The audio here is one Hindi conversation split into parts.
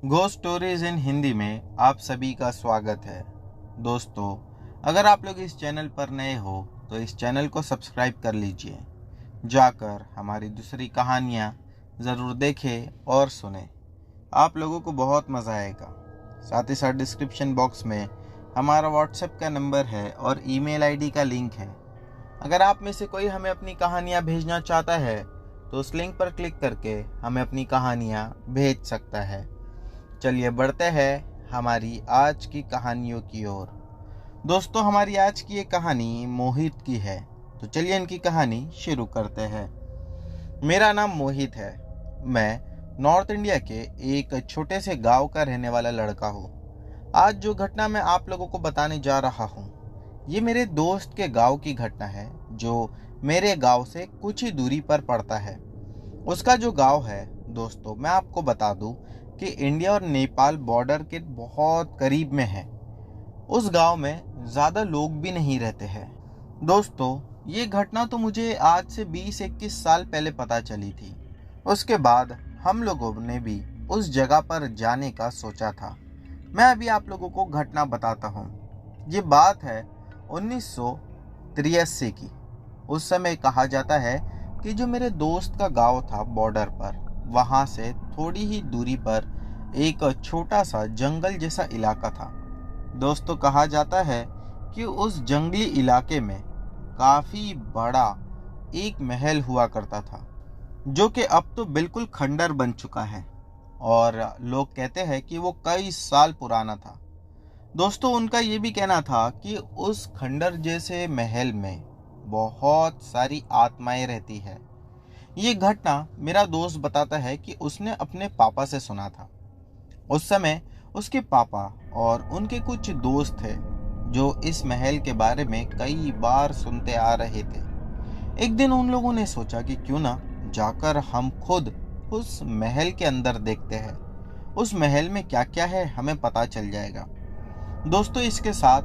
घोस्ट स्टोरीज इन हिंदी में आप सभी का स्वागत है। दोस्तों, अगर आप लोग इस चैनल पर नए हो तो इस चैनल को सब्सक्राइब कर लीजिए। जाकर हमारी दूसरी कहानियाँ ज़रूर देखें और सुने। आप लोगों को बहुत मज़ा आएगा। साथ ही साथ डिस्क्रिप्शन बॉक्स में हमारा व्हाट्सएप का नंबर है और ईमेल आईडी का लिंक है। अगर आप में से कोई हमें अपनी कहानियाँ भेजना चाहता है तो उस लिंक पर क्लिक करके हमें अपनी कहानियाँ भेज सकता है। चलिए बढ़ते हैं हमारी आज की कहानियों की ओर। दोस्तों, हमारी आज की ये कहानी मोहित की है। तो चलिए इनकी कहानी शुरू करते हैं। मेरा नाम मोहित है। मैं नॉर्थ इंडिया के एक छोटे से गांव का रहने वाला लड़का हूँ। आज जो घटना मैं आप लोगों को बताने जा रहा हूँ, ये मेरे दोस्त के गांव की घटना है जो मेरे गांव से कुछ ही दूरी पर पड़ता है। उसका जो गांव है दोस्तों, मैं आपको बता दूं कि इंडिया और नेपाल बॉर्डर के बहुत करीब में है। उस गांव में ज़्यादा लोग भी नहीं रहते हैं। दोस्तों, ये घटना तो मुझे आज से 20-21 साल पहले पता चली थी। उसके बाद हम लोगों ने भी उस जगह पर जाने का सोचा था। मैं अभी आप लोगों को घटना बताता हूँ। ये बात है 1983 की। उस समय कहा जाता है कि जो मेरे दोस्त का गांव था बॉर्डर पर, वहाँ से थोड़ी ही दूरी पर एक छोटा सा जंगल जैसा इलाका था। दोस्तों, कहा जाता है कि उस जंगली इलाके में काफ़ी बड़ा एक महल हुआ करता था, जो कि अब तो बिल्कुल खंडर बन चुका है और लोग कहते हैं कि वो कई साल पुराना था। दोस्तों, उनका ये भी कहना था कि उस खंडर जैसे महल में बहुत सारी आत्माएं रहती है। ये घटना मेरा दोस्त बताता है कि उसने अपने पापा से सुना था। उस समय उसके पापा और उनके कुछ दोस्त थे जो इस महल के बारे में कई बार सुनते आ रहे थे। एक दिन उन लोगों ने सोचा कि क्यों ना जाकर हम खुद उस महल के अंदर देखते हैं। उस महल में क्या क्या है हमें पता चल जाएगा। दोस्तों, इसके साथ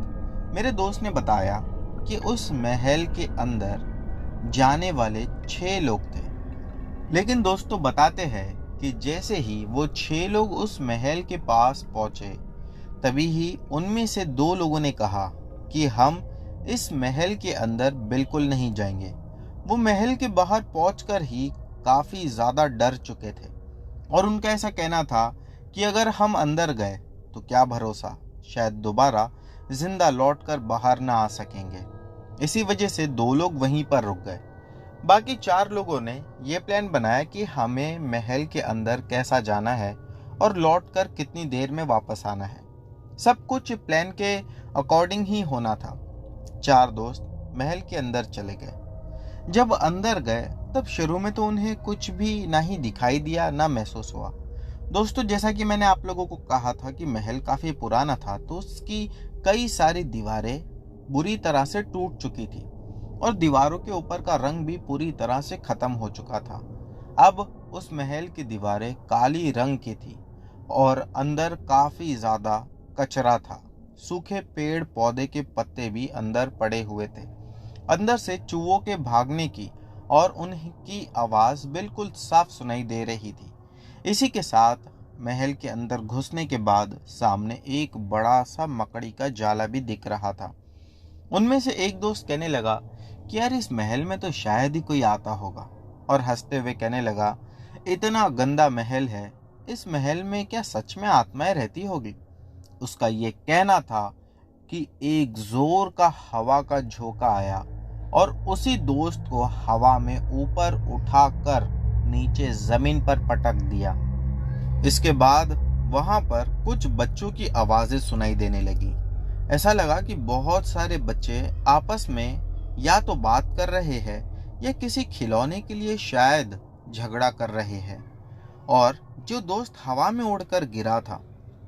मेरे दोस्त ने बताया कि उस महल के अंदर जाने वाले 6 लोग थे। लेकिन दोस्तों, बताते हैं कि जैसे ही वो 6 लोग उस महल के पास पहुंचे, तभी ही उनमें से 2 लोगों ने कहा कि हम इस महल के अंदर बिल्कुल नहीं जाएंगे। वो महल के बाहर पहुंचकर ही काफ़ी ज़्यादा डर चुके थे और उनका ऐसा कहना था कि अगर हम अंदर गए तो क्या भरोसा, शायद दोबारा जिंदा लौटकर बाहर ना आ सकेंगे। इसी वजह से 2 लोग वहीं पर रुक गए। बाकी 4 लोगों ने ये प्लान बनाया कि हमें महल के अंदर कैसा जाना है और लौटकर कितनी देर में वापस आना है। सब कुछ प्लान के अकॉर्डिंग ही होना था। 4 दोस्त महल के अंदर चले गए। जब अंदर गए तब शुरू में तो उन्हें कुछ भी ना ही दिखाई दिया ना महसूस हुआ। दोस्तों, जैसा कि मैंने आप लोगों को कहा था कि महल काफ़ी पुराना था, तो उसकी कई सारी दीवारें बुरी तरह से टूट चुकी थी और दीवारों के ऊपर का रंग भी पूरी तरह से खत्म हो चुका था। अब उस महल की दीवारें काली रंग की थी और अंदर काफी ज्यादा कचरा था। सूखे पेड़ पौधे के पत्ते भी अंदर पड़े हुए थे। अंदर से चूहों के भागने की और उनकी आवाज बिल्कुल साफ सुनाई दे रही थी। इसी के साथ महल के अंदर घुसने के बाद सामने एक बड़ा सा मकड़ी का जाला भी दिख रहा था। उनमें से एक दोस्त कहने लगा कि यार, इस महल में तो शायद ही कोई आता होगा, और हंसते हुए कहने लगा, इतना गंदा महल है, इस महल में क्या सच में आत्माएं रहती होगी। उसका ये कहना था कि एक जोर का हवा का झोंका आया और उसी दोस्त को हवा में ऊपर उठाकर नीचे जमीन पर पटक दिया। इसके बाद वहां पर कुछ बच्चों की आवाजें सुनाई देने लगी। ऐसा लगा कि बहुत सारे बच्चे आपस में या तो बात कर रहे हैं या किसी खिलौने के लिए शायद झगड़ा कर रहे हैं। और जो दोस्त हवा में उड़कर गिरा था,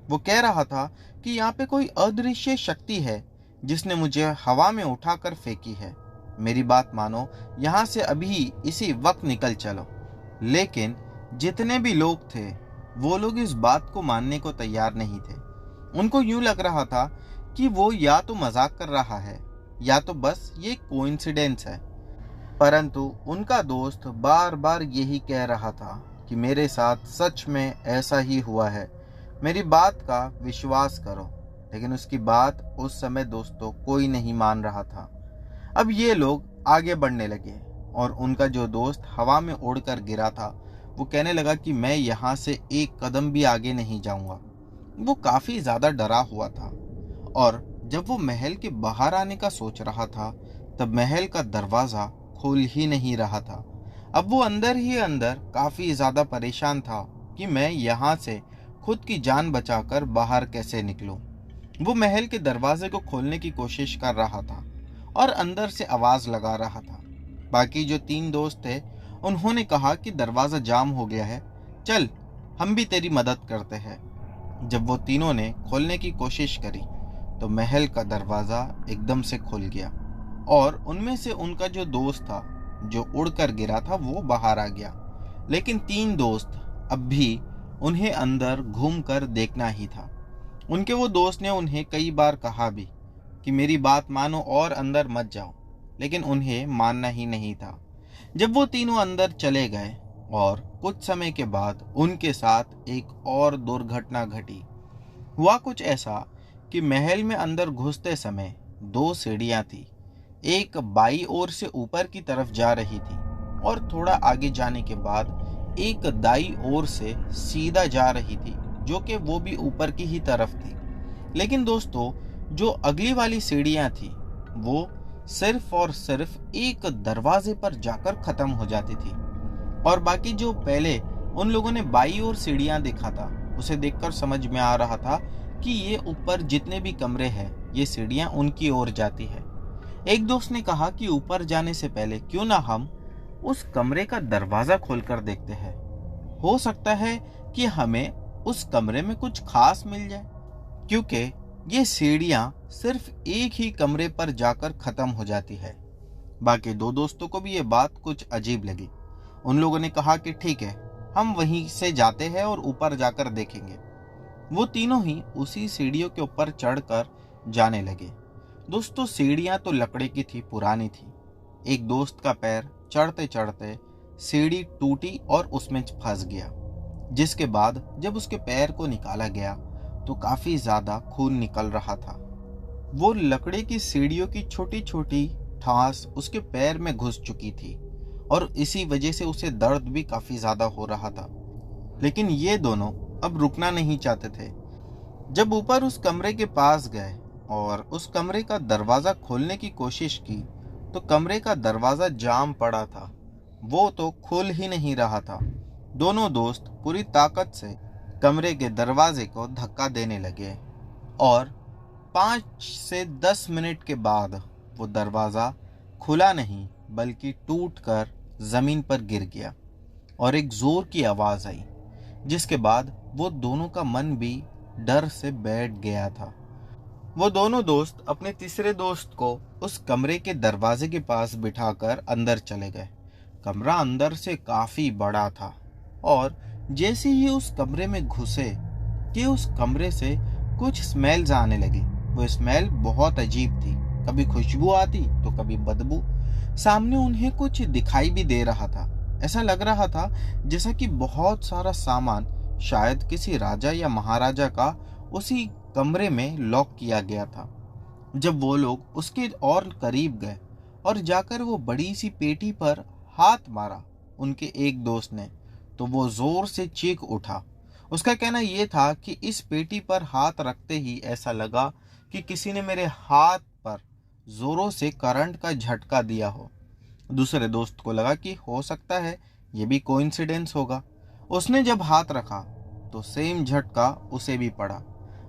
वो कह रहा था कि यहाँ पे कोई अदृश्य शक्ति है जिसने मुझे हवा में उठाकर फेंकी है। मेरी बात मानो, यहाँ से अभी इसी वक्त निकल चलो। लेकिन जितने भी लोग थे वो लोग इस बात को मानने को तैयार नहीं थे। उनको यूं लग रहा था कि वो या तो मजाक कर रहा है या तो बस ये कोइंसिडेंस है। परंतु उनका दोस्त बार बार यही कह रहा था कि मेरे साथ सच में ऐसा ही हुआ है। मेरी बात का विश्वास करो। लेकिन उसकी बात उस समय दोस्तों कोई नहीं मान रहा था। अब ये लोग आगे बढ़ने लगे और उनका जो दोस्त हवा में उड़कर गिरा था वो कहने लगा कि मैं यहाँ से एक कदम भी आगे नहीं जाऊंगा। वो काफी ज्यादा डरा हुआ था और जब वो महल के बाहर आने का सोच रहा था तब महल का दरवाजा खुल ही नहीं रहा था। अब वो अंदर ही अंदर काफी ज्यादा परेशान था कि मैं यहाँ से खुद की जान बचाकर बाहर कैसे निकलूं। वो महल के दरवाजे को खोलने की कोशिश कर रहा था और अंदर से आवाज लगा रहा था। बाकी जो 3 दोस्त थे उन्होंने कहा कि दरवाजा जाम हो गया है, चल हम भी तेरी मदद करते हैं। जब वो तीनों ने खोलने की कोशिश करी तो महल का दरवाजा एकदम से खुल गया और उनमें से उनका जो दोस्त था जो उड़कर गिरा था वो बाहर आ गया। लेकिन 3 दोस्त अब भी उन्हें अंदर घूमकर देखना ही था। उनके वो दोस्त ने उन्हें कई बार कहा भी कि मेरी बात मानो और अंदर मत जाओ, लेकिन उन्हें मानना ही नहीं था। जब वो तीनों अंदर चले गए और कुछ समय के बाद उनके साथ एक और दुर्घटना घटी। हुआ कुछ ऐसा कि महल में अंदर घुसते समय 2 सीढ़ियां थी। एक बाई ओर से ऊपर की तरफ जा रही थी और थोड़ा आगे जाने के बाद एक दाई ओर से सीधा जा रही थी, जो कि वो भी ऊपर की ही तरफ थी। लेकिन दोस्तों जो अगली वाली सीढ़ियां थी वो सिर्फ और सिर्फ एक दरवाजे पर जाकर खत्म हो जाती थी और बाकी जो पहले उन लोगों ने बाई ओर सीढ़ियां देखा था उसे देखकर समझ में आ रहा था कि ये ऊपर जितने भी कमरे हैं ये सीढ़ियां उनकी ओर जाती है। एक दोस्त ने कहा कि ऊपर जाने से पहले क्यों ना हम उस कमरे का दरवाजा खोलकर देखते हैं, हो सकता है कि हमें उस कमरे में कुछ खास मिल जाए, क्योंकि ये सीढ़ियां सिर्फ एक ही कमरे पर जाकर खत्म हो जाती है। बाकी 2 दोस्तों को भी ये बात कुछ अजीब लगी। उन लोगों ने कहा कि ठीक है, हम वहीं से जाते हैं और ऊपर जाकर देखेंगे। वो तीनों ही उसी सीढ़ियों के ऊपर चढ़कर जाने लगे। दोस्तों सीढ़ियां तो लकड़ी की थी, पुरानी थी। एक दोस्त का पैर चढ़ते चढ़ते सीढ़ी टूटी और उसमें फंस गया, जिसके बाद जब उसके पैर को निकाला गया तो काफी ज्यादा खून निकल रहा था। वो लकड़ी की सीढ़ियों की छोटी छोटी ठास उसके पैर में घुस चुकी थी और इसी वजह से उसे दर्द भी काफी ज्यादा हो रहा था। लेकिन ये दोनों अब रुकना नहीं चाहते थे। जब ऊपर उस कमरे के पास गए और उस कमरे का दरवाजा खोलने की कोशिश की तो कमरे का दरवाजा जाम पड़ा था, वो तो खुल ही नहीं रहा था। दोनों दोस्त पूरी ताकत से कमरे के दरवाजे को धक्का देने लगे और 5 से 10 मिनट के बाद वो दरवाजा खुला नहीं बल्कि टूटकर जमीन पर गिर गया और एक जोर की आवाज आई, जिसके बाद वो दोनों का मन भी डर से बैठ गया था। वो दोनों दोस्त अपने तीसरे दोस्त को उस कमरे के दरवाजे के पास बिठाकर अंदर चले गए। कमरा अंदर से काफी बड़ा था और जैसे ही उस कमरे में घुसे कि उस कमरे से कुछ स्मेल्स आने लगी। वो स्मेल बहुत अजीब थी, कभी खुशबू आती तो कभी बदबू। सामने उन्हें कुछ दिखाई भी दे रहा था। ऐसा लग रहा था जैसा कि बहुत सारा सामान शायद किसी राजा या महाराजा का उसी कमरे में लॉक किया गया था। जब वो लोग उसके और करीब गए और जाकर वो बड़ी सी पेटी पर हाथ मारा उनके एक दोस्त ने, तो वो जोर से चीख उठा। उसका कहना यह था कि इस पेटी पर हाथ रखते ही ऐसा लगा कि किसी ने मेरे हाथ पर जोरों से करंट का झटका दिया हो। दूसरे दोस्त को लगा कि हो सकता है ये भी कोइंसिडेंस होगा। उसने जब हाथ रखा तो सेम झटका उसे भी पड़ा।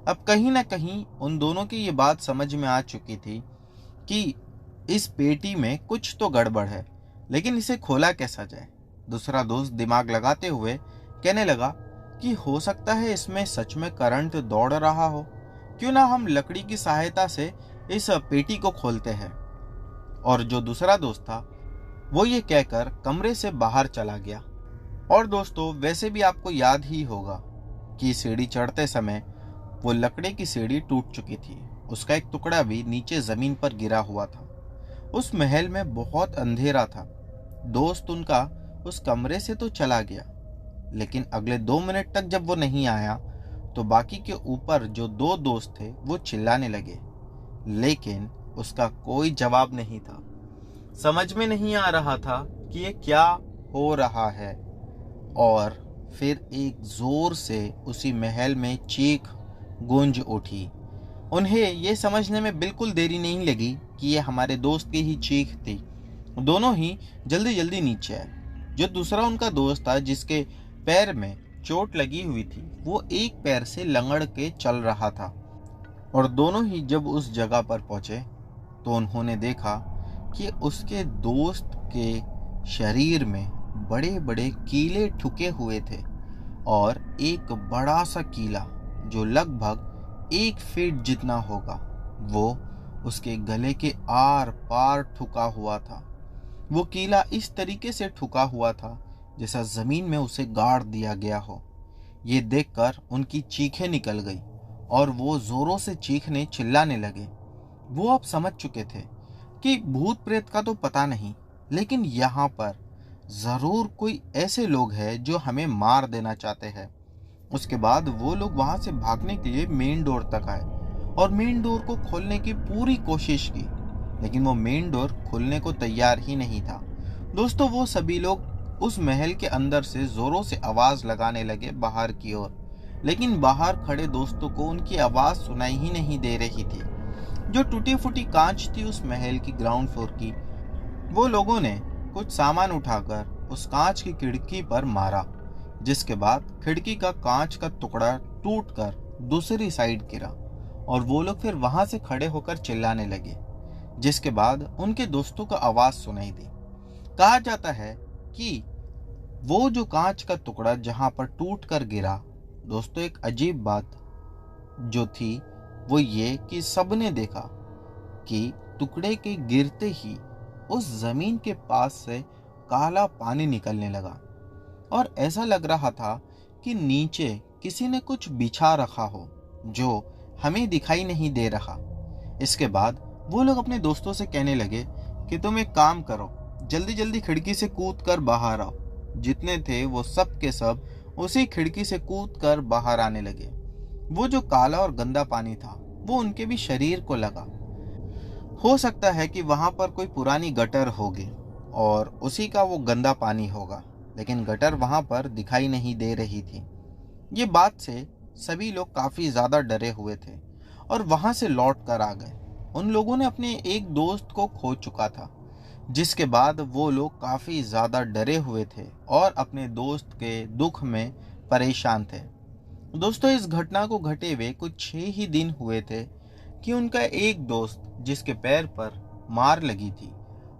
अब कहीं ना कहीं उन दोनों की ये बात समझ में आ चुकी थी कि इस पेटी में कुछ तो गड़बड़ है, लेकिन इसे खोला कैसा जाए। दूसरा दोस्त दिमाग लगाते हुए कहने लगा कि हो सकता है इसमें सच में करंट दौड़ रहा हो, क्यों ना हम लकड़ी की सहायता से इस पेटी को खोलते हैं। और जो दूसरा दोस्त था वो ये कहकर कमरे से बाहर चला गया। और दोस्तों वैसे भी आपको याद ही होगा कि सीढ़ी चढ़ते समय वो लकड़ी की सीढ़ी टूट चुकी थी, उसका एक टुकड़ा भी नीचे जमीन पर गिरा हुआ था। उस महल में बहुत अंधेरा था। दोस्त उनका उस कमरे से तो चला गया, लेकिन अगले 2 मिनट तक जब वो नहीं आया तो बाकी के ऊपर जो दो दोस्त थे वो चिल्लाने लगे, लेकिन उसका कोई जवाब नहीं था। समझ में नहीं आ रहा था कि ये क्या हो रहा है। और फिर एक जोर से उसी महल में चीख गूंज उठी। उन्हें ये समझने में बिल्कुल देरी नहीं लगी कि ये हमारे दोस्त की ही चीख थी। दोनों ही जल्दी जल्दी नीचे आए। जो दूसरा उनका दोस्त था, जिसके पैर में चोट लगी हुई थी, वो एक पैर से लंगड़ के चल रहा था। और दोनों ही जब उस जगह पर पहुंचे तो उन्होंने देखा कि उसके दोस्त के शरीर में बड़े बड़े कीले ठुके हुए थे, और एक बड़ा सा कीला जो लगभग 1 फीट जितना होगा, वो उसके गले के आर पार ठुका हुआ था। वो कीला इस तरीके से ठुका हुआ था जैसा जमीन में उसे गाड़ दिया गया हो। ये देखकर उनकी चीखें निकल गई और वो जोरों से चीखने चिल्लाने लगे। वो अब समझ चुके थे कि भूत प्रेत का तो पता नहीं, लेकिन यहाँ पर जरूर कोई ऐसे लोग हैं जो हमें मार देना चाहते हैं। उसके बाद वो लोग वहां से भागने के लिए मेन डोर तक आए और मेन डोर को खोलने की पूरी कोशिश की, लेकिन वो मेन डोर खुलने को तैयार ही नहीं था। दोस्तों, वो सभी लोग उस महल के अंदर से जोरों से आवाज लगाने लगे बाहर की ओर, लेकिन बाहर खड़े दोस्तों को उनकी आवाज सुनाई ही नहीं दे रही थी। जो टूटी फूटी कांच थी उस महल की ग्राउंड फ्लोर की, वो लोगों ने कुछ सामान उठाकर उस कांच की खिड़की पर मारा, जिसके बाद खिड़की का कांच का टुकड़ा टूटकर दूसरी साइड गिरा और वो लोग फिर वहां से खड़े होकर चिल्लाने लगे, जिसके बाद उनके दोस्तों को आवाज सुनाई दी। कहा जाता है कि वो जो कांच का टुकड़ा जहां पर टूट कर गिरा, दोस्तों एक अजीब बात जो थी वो ये कि सबने देखा कि टुकड़े के गिरते ही उस जमीन के पास से काला पानी निकलने लगा और ऐसा लग रहा था कि नीचे किसी ने कुछ बिछा रखा हो जो हमें दिखाई नहीं दे रहा। इसके बाद वो लोग अपने दोस्तों से कहने लगे कि तुम एक काम करो, जल्दी जल्दी खिड़की से कूद कर बाहर आओ। जितने थे वो सब के सब उसी खिड़की से कूद कर बाहर आने लगे। वो जो काला और गंदा पानी था वो उनके भी शरीर को लगा। हो सकता है कि वहां पर कोई पुरानी गटर होगी और उसी का वो गंदा पानी होगा, लेकिन गटर वहां पर दिखाई नहीं दे रही थी। ये बात से सभी लोग काफी ज्यादा डरे हुए थे और वहां से लौट कर आ गए। उन लोगों ने अपने एक दोस्त को खो चुका था, जिसके बाद वो लोग काफी ज्यादा डरे हुए थे और अपने दोस्त के दुख में परेशान थे। दोस्तों, इस घटना को घटे हुए कुछ 6 ही दिन हुए थे कि उनका एक दोस्त जिसके पैर पर मार लगी थी,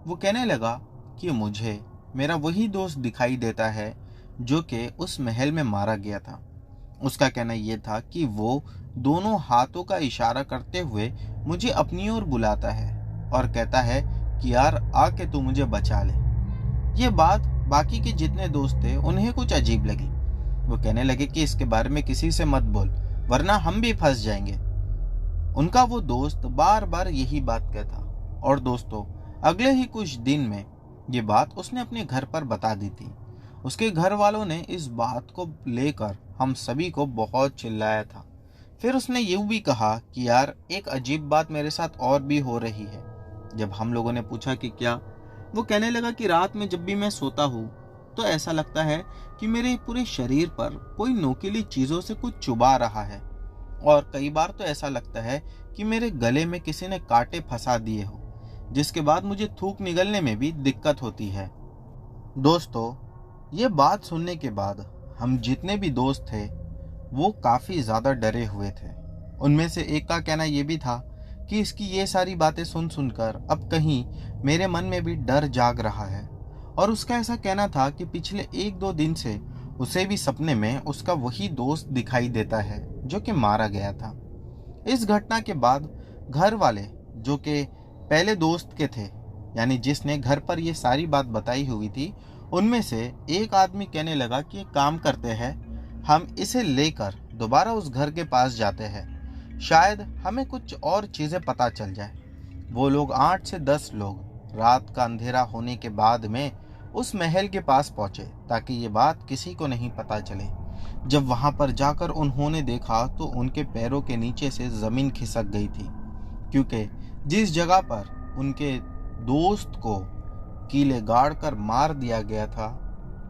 वो कहने लगा कि मुझे मेरा वही दोस्त दिखाई देता है जो कि उस महल में मारा गया था। उसका कहना यह था कि वो दोनों हाथों का इशारा करते हुए मुझे अपनी ओर बुलाता है और कहता है कि यार आके तू मुझे बचा ले। ये बात बाकी के जितने दोस्त थे उन्हें कुछ अजीब लगी। वो कहने लगे कि इसके बारे में किसी से मत बोल, वरना हम भी फंस जाएंगे। उनका वो दोस्त बार बार यही बात कहता और दोस्तों अगले ही कुछ दिन में ये बात उसने अपने घर पर बता दी थी। उसके घर वालों ने इस बात को लेकर हम सभी को बहुत चिल्लाया था। फिर उसने ये भी कहा कि यार एक अजीब बात मेरे साथ और भी हो रही है। जब हम लोगों ने पूछा कि क्या, वो कहने लगा कि रात में जब भी मैं सोता हूँ तो ऐसा लगता है कि मेरे पूरे शरीर पर कोई नोकीली चीजों से कुछ चुभा रहा है, और कई बार तो ऐसा लगता है कि मेरे गले में किसी ने कांटे फंसा दिए हो, जिसके बाद मुझे थूक निगलने में भी दिक्कत होती है। दोस्तों, ये बात सुनने के बाद हम जितने भी दोस्त थे वो काफी ज्यादा डरे हुए थे। उनमें से एक का कहना यह भी था कि इसकी ये सारी बातें सुन सुनकर अब कहीं मेरे मन में भी डर जाग रहा है। और उसका ऐसा कहना था कि पिछले 1-2 दिन से उसे भी सपने में उसका वही दोस्त दिखाई देता है जो कि मारा गया था। इस घटना के बाद घर वाले जो कि पहले दोस्त के थे, यानी जिसने घर पर ये सारी बात बताई हुई थी, उनमें से एक आदमी कहने लगा कि एक काम करते हैं, हम इसे लेकर दोबारा उस घर के पास जाते हैं, शायद हमें कुछ और चीजें पता चल जाए। वो लोग 8 से 10 लोग रात का अंधेरा होने के बाद में उस महल के पास पहुंचे ताकि ये बात किसी को नहीं पता चले। जब वहां पर जाकर उन्होंने देखा तो उनके पैरों के नीचे से जमीन खिसक गई थी, क्योंकि जिस जगह पर उनके दोस्त को कीले गाड़ कर मार दिया गया था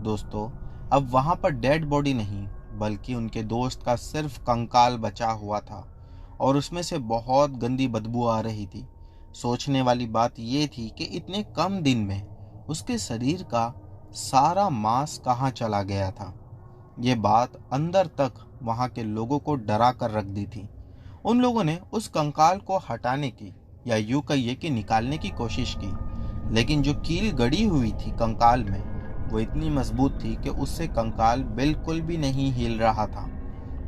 दोस्तों, अब वहां पर डेड बॉडी नहीं बल्कि उनके दोस्त का सिर्फ कंकाल बचा हुआ था और उसमें से बहुत गंदी बदबू आ रही थी। सोचने वाली बात यह थी कि इतने कम दिन में उसके शरीर का सारा मांस कहाँ चला गया था। ये बात अंदर तक वहां के लोगों को डरा कर रख दी थी। उन लोगों ने उस कंकाल को हटाने की या यूं कहिए कि निकालने की कोशिश की, लेकिन जो कील गड़ी हुई थी कंकाल में वो इतनी मजबूत थी कि उससे कंकाल बिल्कुल भी नहीं हिल रहा था।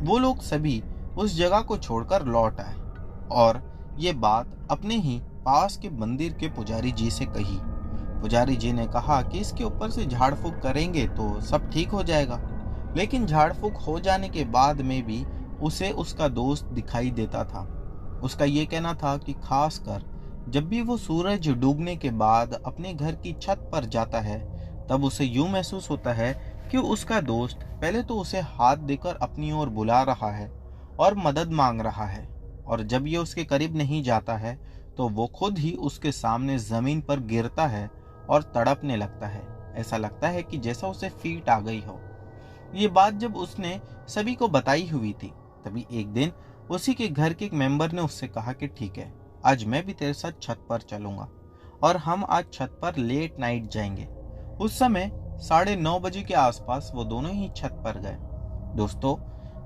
वो लोग सभी उस जगह को छोड़कर लौट आए और ये बात अपने ही पास के मंदिर के पुजारी जी से कही। पुजारी जी ने कहा कि इसके ऊपर से झाड़ फूक करेंगे तो सब ठीक हो जाएगा, लेकिन झाड़ फूक हो जाने के बाद में भी उसे उसका दोस्त दिखाई देता था। उसका ये कहना था कि खासकर जब भी वो सूरज डूबने के बाद अपने घर की छत पर जाता है तब उसे यूं महसूस होता है कि उसका दोस्त पहले तो उसे हाथ देकर अपनी ओर बुला रहा है और मदद मांग रहा है, और जब ये उसके करीब नहीं जाता है तो वो खुद ही उसके सामने जमीन पर गिरता है और तड़पने लगता है। ऐसा लगता है कि जैसा उसे फीट आ गई हो। ये बात जब उसने सभी को बताई हुई थी तभी एक दिन उसी के घर के एक मेंबर ने उससे कहा कि ठीक है, आज मैं भी तेरे साथ छत पर चलूंगा और हम आज छत पर लेट नाइट जाएंगे। उस समय 9:30 बजे के आसपास वो दोनों ही छत पर गए। दोस्तों,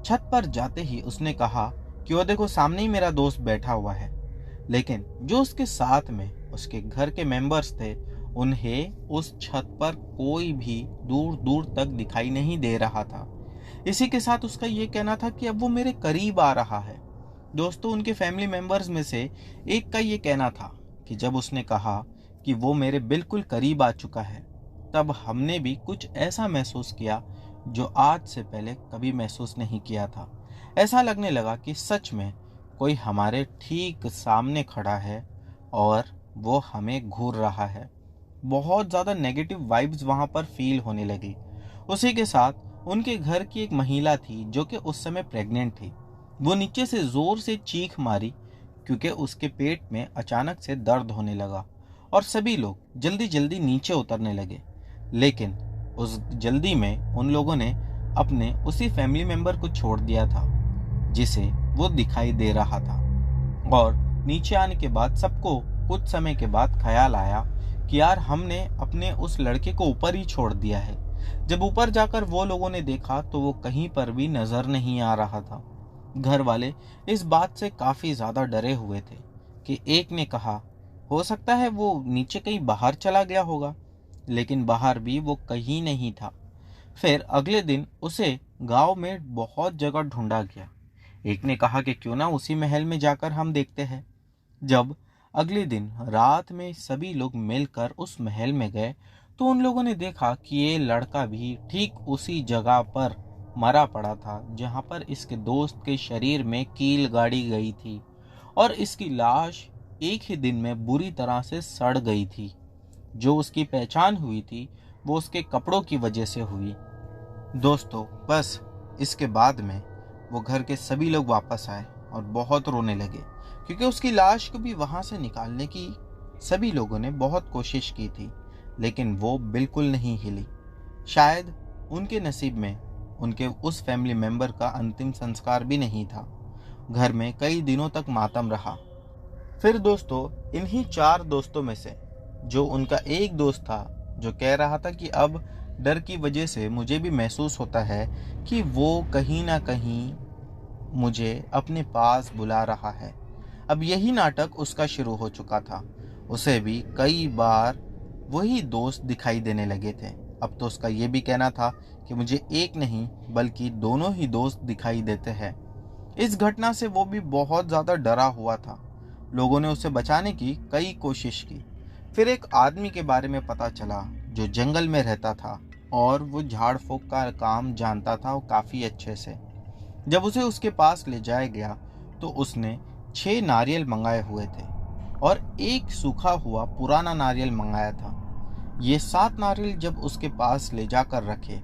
छत पर जाते ही उसने कहा कि वो देखो सामने ही मेरा दोस्त बैठा हुआ है, लेकिन जो उसके साथ में उसके घर के मेंबर्स थे उन्हें उस छत पर कोई भी दूर दूर तक दिखाई नहीं दे रहा था। इसी के साथ उसका ये कहना था कि अब वो मेरे करीब आ रहा है। दोस्तों, उनके फैमिली मेंबर्स में से एक का ये कहना था कि जब उसने कहा कि वो मेरे बिल्कुल करीब आ चुका है तब हमने भी कुछ ऐसा महसूस किया जो आज से पहले कभी महसूस नहीं किया था। ऐसा लगने लगा कि सच में कोई हमारे ठीक सामने खड़ा है और वो हमें घूर रहा है। बहुत ज़्यादा नेगेटिव वाइब्स वहाँ पर फील होने लगी। उसी के साथ उनके घर की एक महिला थी जो कि उस समय प्रेग्नेंट थी। वो नीचे से ज़ोर से चीख मारी क्योंकि उसके पेट में अचानक से दर्द होने लगा और सभी लोग जल्दी जल्दी नीचे उतरने लगे। लेकिन उस जल्दी में उन लोगों ने अपने उसी फैमिली मेंबर को छोड़ दिया था जिसे वो दिखाई दे रहा था, और नीचे आने के बाद सबको कुछ समय के बाद ख्याल आया कि यार हमने अपने उस लड़के को ऊपर ही छोड़ दिया है। जब ऊपर जाकर वो लोगों ने देखा तो वो कहीं पर भी नजर नहीं आ रहा था। घर वाले इस बात से काफी ज्यादा डरे हुए थे कि एक ने कहा हो सकता है वो नीचे कहीं बाहर चला गया होगा, लेकिन बाहर भी वो कहीं नहीं था। फिर अगले दिन उसे गांव में बहुत जगह ढूंढा गया। एक ने कहा कि क्यों ना उसी महल में जाकर हम देखते हैं। जब अगले दिन रात में सभी लोग मिलकर उस महल में गए तो उन लोगों ने देखा कि ये लड़का भी ठीक उसी जगह पर मरा पड़ा था जहां पर इसके दोस्त के शरीर में कील गाड़ी गई थी, और इसकी लाश एक ही दिन में बुरी तरह से सड़ गई थी। जो उसकी पहचान हुई थी वो उसके कपड़ों की वजह से हुई। दोस्तों, बस इसके बाद में वो घर के सभी लोग वापस आए और बहुत रोने लगे क्योंकि उसकी लाश को भी वहां से निकालने की सभी लोगों ने बहुत कोशिश की थी, लेकिन वो बिल्कुल नहीं हिली। शायद उनके नसीब में उनके उस फैमिली मेंबर का अंतिम संस्कार भी नहीं था। घर में कई दिनों तक मातम रहा। फिर दोस्तों, इन्हीं 4 दोस्तों में से जो उनका एक दोस्त था जो कह रहा था कि अब डर की वजह से मुझे भी महसूस होता है कि वो कहीं ना कहीं मुझे अपने पास बुला रहा है। अब यही नाटक उसका शुरू हो चुका था। उसे भी कई बार वही दोस्त दिखाई देने लगे थे। अब तो उसका ये भी कहना था कि मुझे एक नहीं बल्कि दोनों ही दोस्त दिखाई देते हैं। इस घटना से वो भी बहुत ज़्यादा डरा हुआ था। लोगों ने उसे बचाने की कई कोशिश की। फिर एक आदमी के बारे में पता चला जो जंगल में रहता था और वो झाड़ फूक का काम जानता था वो काफ़ी अच्छे से। जब उसे उसके पास ले जाया गया तो उसने 6 नारियल मंगाए हुए थे और एक सूखा हुआ पुराना नारियल मंगाया था। ये 7 नारियल जब उसके पास ले जाकर रखे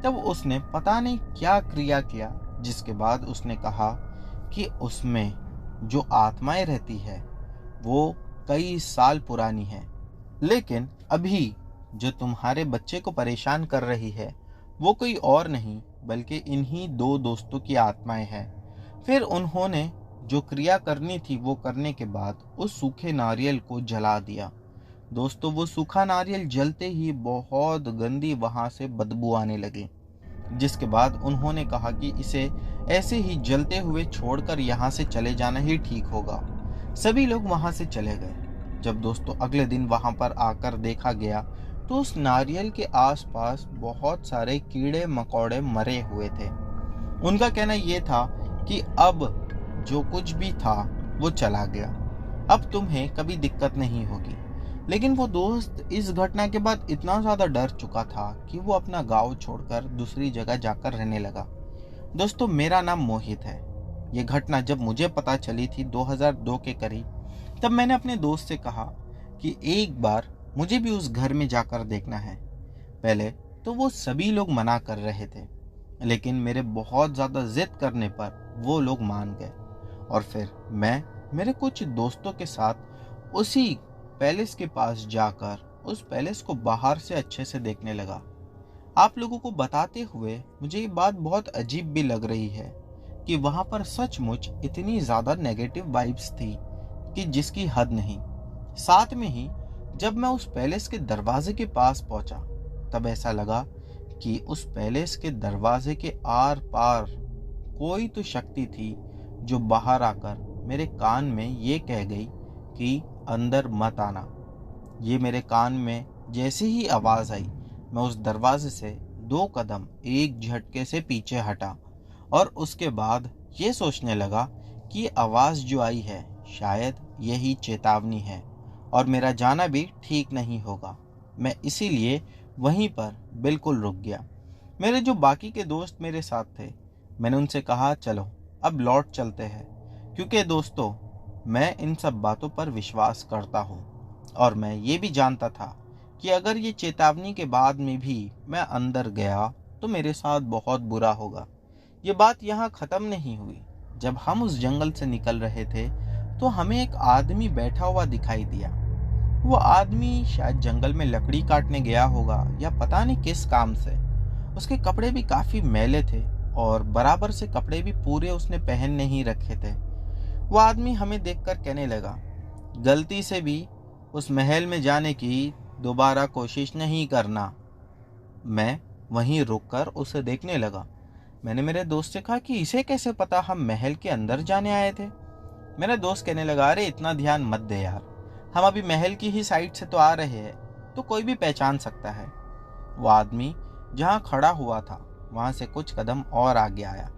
तब उसने पता नहीं क्या क्रिया किया, जिसके बाद उसने कहा कि उसमें जो आत्माएं रहती है वो कई साल पुरानी है, लेकिन अभी जो तुम्हारे बच्चे को परेशान कर रही है वो कोई और नहीं बल्कि इन्हीं दो दोस्तों की आत्माएं हैं। फिर उन्होंने जो क्रिया करनी थी वो करने के बाद उस सूखे नारियल को जला दिया। दोस्तों, वो सूखा नारियल जलते ही बहुत गंदी वहां से बदबू आने लगी, जिसके बाद उन्होंने कहा कि इसे ऐसे ही जलते हुए छोड़कर यहाँ से चले जाना ही ठीक होगा। सभी लोग वहां से चले गए। जब दोस्तों अगले दिन वहां पर आकर देखा गया तो उस नारियल के आसपास बहुत सारे कीड़े मकोड़े मरे हुए थे। उनका कहना यह था कि अब जो कुछ भी था वो चला गया, अब तुम्हें कभी दिक्कत नहीं होगी। लेकिन वो दोस्त इस घटना के बाद इतना ज्यादा डर चुका था कि वो अपना गांव छोड़कर दूसरी जगह जाकर रहने लगा। दोस्तों, मेरा नाम मोहित है। ये घटना जब मुझे पता चली थी 2002 के करीब, तब मैंने अपने दोस्त से कहा कि एक बार मुझे भी उस घर में जाकर देखना है। पहले तो वो सभी लोग मना कर रहे थे, लेकिन मेरे बहुत ज़्यादा जिद करने पर वो लोग मान गए और फिर मैं मेरे कुछ दोस्तों के साथ उसी पैलेस के पास जाकर उस पैलेस को बाहर से अच्छे से देखने लगा। आप लोगों को बताते हुए मुझे ये बात बहुत अजीब भी लग रही है कि वहां पर सचमुच इतनी ज़्यादा नेगेटिव वाइब्स थी कि जिसकी हद नहीं। साथ में ही जब मैं उस पैलेस के दरवाजे के पास पहुंचा तब ऐसा लगा कि उस पैलेस के दरवाजे के आर पार कोई तो शक्ति थी जो बाहर आकर मेरे कान में ये कह गई कि अंदर मत आना। ये मेरे कान में जैसे ही आवाज आई, मैं उस दरवाजे से 2 कदम एक झटके से पीछे हटा और उसके बाद ये सोचने लगा कि आवाज जो आई है शायद यही चेतावनी है और मेरा जाना भी ठीक नहीं होगा। मैं इसीलिए वहीं पर बिल्कुल रुक गया। मेरे जो बाकी के दोस्त मेरे साथ थे, मैंने उनसे कहा चलो अब लौट चलते हैं, क्योंकि दोस्तों मैं इन सब बातों पर विश्वास करता हूँ और मैं ये भी जानता था कि अगर ये चेतावनी के बाद में भी मैं अंदर गया तो मेरे साथ बहुत बुरा होगा। ये बात यहाँ ख़त्म नहीं हुई। जब हम उस जंगल से निकल रहे थे तो हमें एक आदमी बैठा हुआ दिखाई दिया। वो आदमी शायद जंगल में लकड़ी काटने गया होगा या पता नहीं किस काम से। उसके कपड़े भी काफ़ी मैले थे और बराबर से कपड़े भी पूरे उसने पहन नहीं रखे थे। वो आदमी हमें देखकर कहने लगा, गलती से भी उस महल में जाने की दोबारा कोशिश नहीं करना। मैं वहीं रुककर उसे देखने लगा। मैंने मेरे दोस्त से कहा कि इसे कैसे पता हम महल के अंदर जाने आए थे। मेरा दोस्त कहने लगा, अरे इतना ध्यान मत दे यार, हम अभी महल की ही साइड से तो आ रहे हैं, तो कोई भी पहचान सकता है। वो आदमी जहाँ खड़ा हुआ था वहाँ से कुछ कदम और आगे आया।